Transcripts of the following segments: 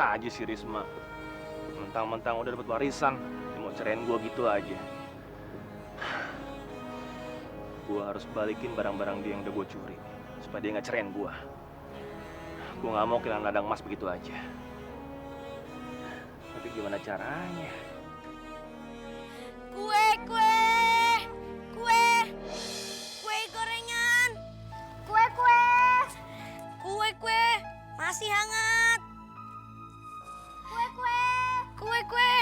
aja si Risma. Mentang-mentang udah dapat warisan, dia mau cerain gua gitu aja. Gua harus balikin barang-barang dia yang udah gua curi supaya dia nggak cerain gua. Gua nggak mau kehilangan ladang emas begitu aja. Tapi gimana caranya? Kue gorengan, kue masih hangat, kue.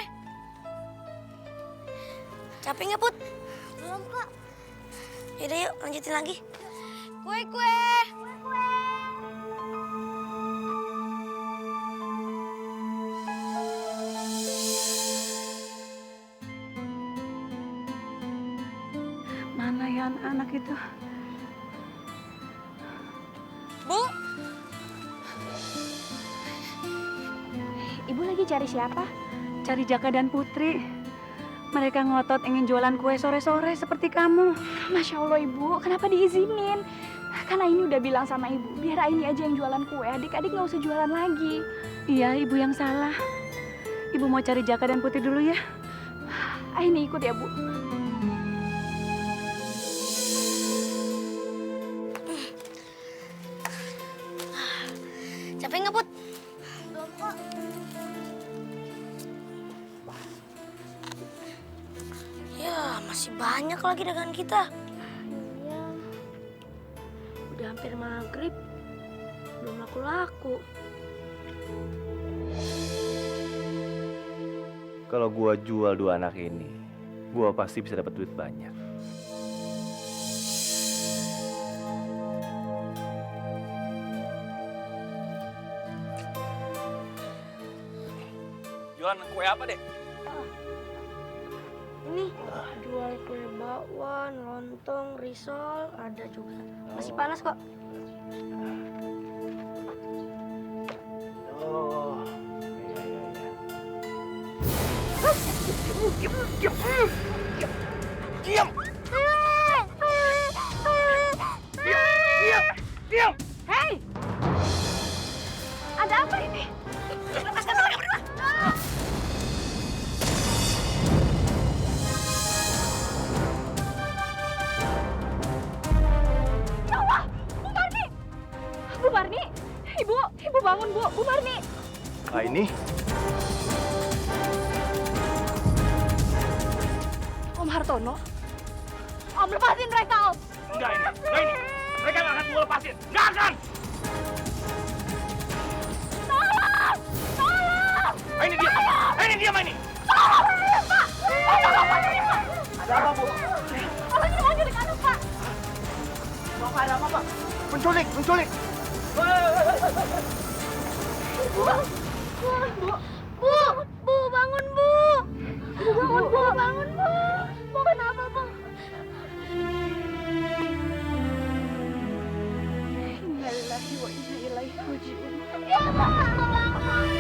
Capek nggak Put? Belum kok. Yaudah yuk lanjutin lagi. Kue. Mana ya anak itu? Bu, Ibu lagi cari siapa? Cari Jaka dan Putri. Mereka ngotot ingin jualan kue sore-sore seperti kamu. Masya Allah Ibu, kenapa diizinin? Kan Aini udah bilang sama Ibu, biar Aini aja yang jualan kue, adik-adik nggak usah jualan lagi. Iya, Ibu yang salah. Ibu mau cari Jaka dan Putri dulu ya. Aini ikut ya Bu. capek nggak Put? Belum kok. Ya, masih banyak lagi dagangan kita. Iya. Udah hampir maghrib, belum laku-laku. Kalau gua jual dua anak ini, gua pasti bisa dapat duit banyak. Jualan kue apa deh? Ini jual kue bakwan, lontong, risol, ada juga. Masih panas kok. Oh, iya. Diam. Diam. Hei! Ada apa ini? Lepaskan mereka berdua. Ya Allah! Bu Marni! Bu Marni! Ibu bangun Bu! Bu Marni! Ini Om Hartono? Om lepasin mereka Om! enggak ini. Mereka nggak akan gua lepasin. Nggak akan. Tolong! Tolong! Ini dia. Ini dia, ini. Tolong! Pak! Tolong Pak! Ada apa, Bu? Tolong ini mau jadi kandung Pak! Bapak ada apa, Pak? Penculik. Bu, bangun Bu! Bangun Bu! Bu kenapa Bu? Innalillahi wa inna ilaihi raji'un. Ya Allah, tolong!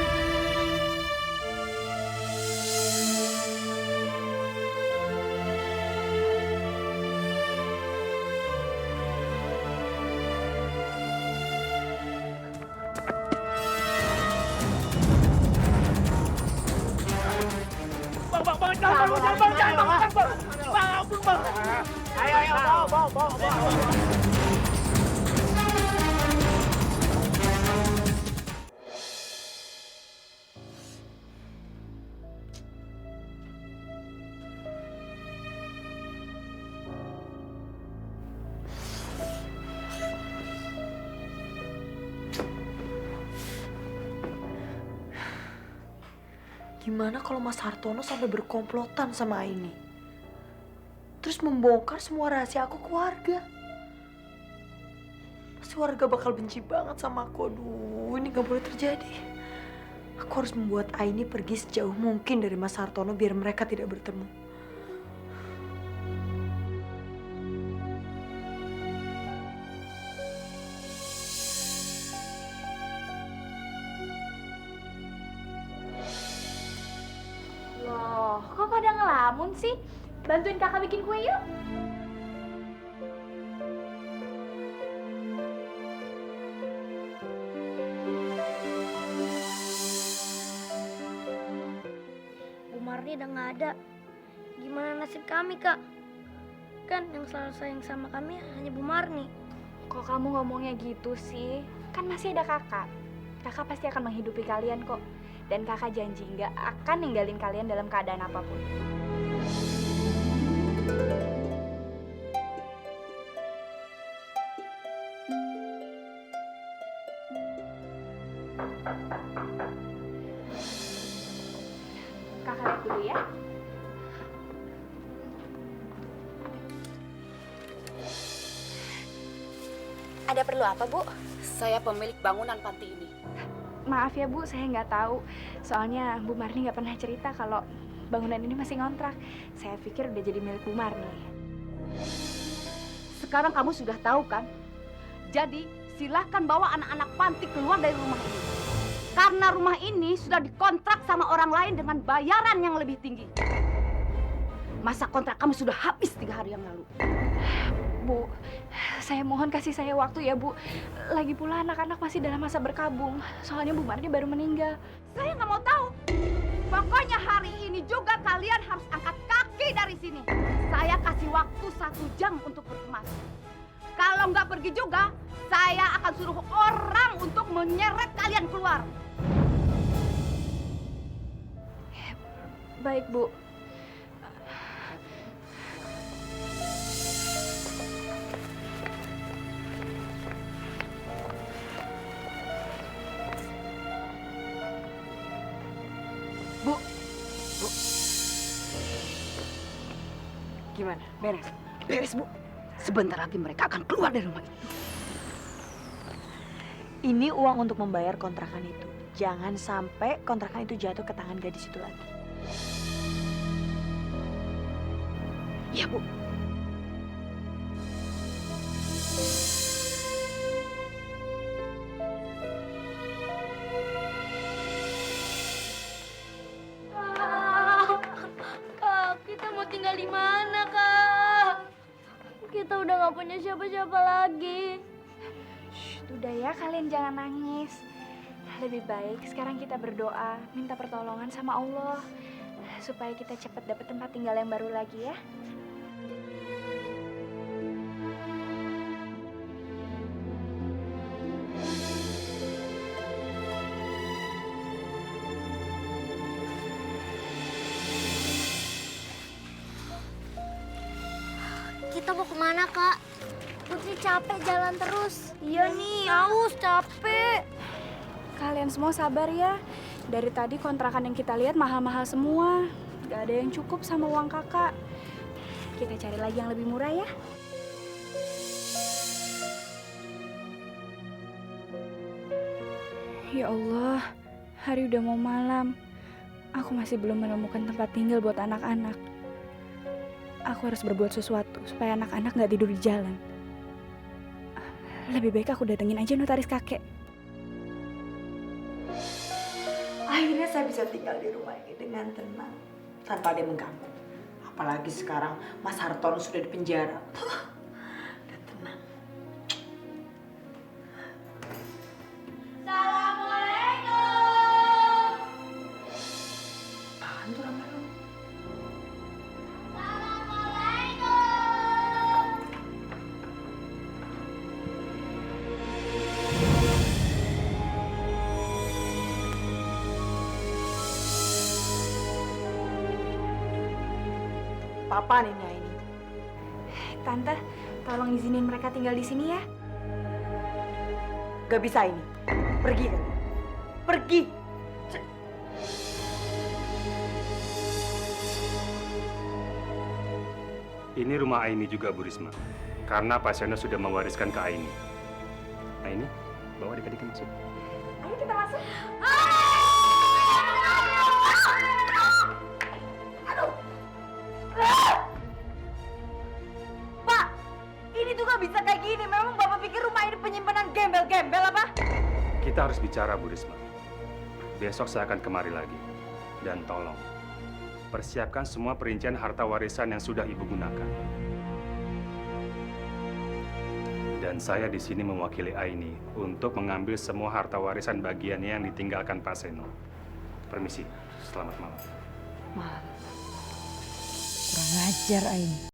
Ayo, bawa. Gimana kalau Mas Hartono sampai berkomplotan sama Aini? Terus membongkar semua rahasia aku ke warga. Pasti warga bakal benci banget sama aku. Aduh, ini gak boleh terjadi. Aku harus membuat Aini pergi sejauh mungkin dari Mas Hartono biar mereka tidak bertemu. Loh, kok pada ngelamun sih? Bantuin kakak bikin kue yuk. Marni udah nggak ada. Gimana nasib kami, Kak? Kan yang selalu sayang sama kami hanya Bu Marni. Kok kamu ngomongnya gitu sih? Kan masih ada kakak. Kakak pasti akan menghidupi kalian kok. Dan kakak janji nggak akan ninggalin kalian dalam keadaan apapun. Kakak lihat dulu ya. Ada perlu apa, Bu? Saya pemilik bangunan panti ini. Maaf ya, Bu, saya nggak tahu. Soalnya Bu Marni nggak pernah cerita kalau bangunan ini masih ngontrak. Saya pikir udah jadi milik Bu Marni. Sekarang kamu sudah tahu kan? Jadi silahkan bawa anak-anak panti keluar dari rumah ini. Karena rumah ini sudah dikontrak sama orang lain dengan bayaran yang lebih tinggi. Masa kontrak kamu sudah habis 3 hari yang lalu. Bu, saya mohon kasih saya waktu ya, Bu. Lagi pula anak-anak masih dalam masa berkabung. Soalnya Bu Marni baru meninggal. Saya nggak mau tahu. Pokoknya hari ini juga kalian harus angkat kaki dari sini. Saya kasih waktu 1 jam untuk berkemas. Kalau nggak pergi juga, saya akan suruh orang untuk menyeret kalian keluar. Baik, Bu. Bu, Gimana? beres. Beres, Bu. Sebentar lagi mereka akan keluar dari rumah itu. Ini uang untuk membayar kontrakan itu. Jangan sampai kontrakan itu jatuh ke tangan gadis itu lagi. Iya, Bu. Kak, kita mau tinggal di mana, Kak? Kita udah nggak punya siapa-siapa lagi. Udah ya, kalian jangan nangis. Lebih baik sekarang kita berdoa, minta pertolongan sama Allah supaya kita cepat dapat tempat tinggal yang baru lagi ya. Kita mau kemana, Kak? Putri capek jalan terus. Iya nih, aus, capek. Kalian semua sabar ya. Dari tadi kontrakan yang kita lihat mahal-mahal semua. Gak ada yang cukup sama uang kakak. Kita cari lagi yang lebih murah ya. Ya Allah, hari udah mau malam. Aku masih belum menemukan tempat tinggal buat anak-anak. Aku harus berbuat sesuatu supaya anak-anak gak tidur di jalan. Lebih baik aku datengin aja notaris kakek. Akhirnya saya bisa tinggal di rumah ini dengan tenang. Tanpa ada yang mengganggu. Apalagi sekarang Mas Hartono sudah di penjara. Udah tenang. Assalamualaikum. Apaan tuh Rama? Apaan ini Aini? Tante, tolong izinin mereka tinggal di sini ya. Gak bisa ini. Pergi kan? Pergi. Ini rumah Aini juga, Bu Risma. Karena Pak Seno sudah mewariskan ke Aini. Aini, bawa adik-adiknya masuk. Ayo kita masuk. Pak, ini tuh gak bisa kayak gini. Memang Bapak pikir rumah ini penyimpanan gembel-gembel apa? Kita harus bicara, Bu Risma. Besok saya akan kemari lagi. Dan tolong, persiapkan semua perincian harta warisan yang sudah Ibu gunakan. Dan saya di sini mewakili Aini untuk mengambil semua harta warisan bagiannya yang ditinggalkan Pak Seno. Permisi, selamat malam. Mantap. Kurang ajar Aini.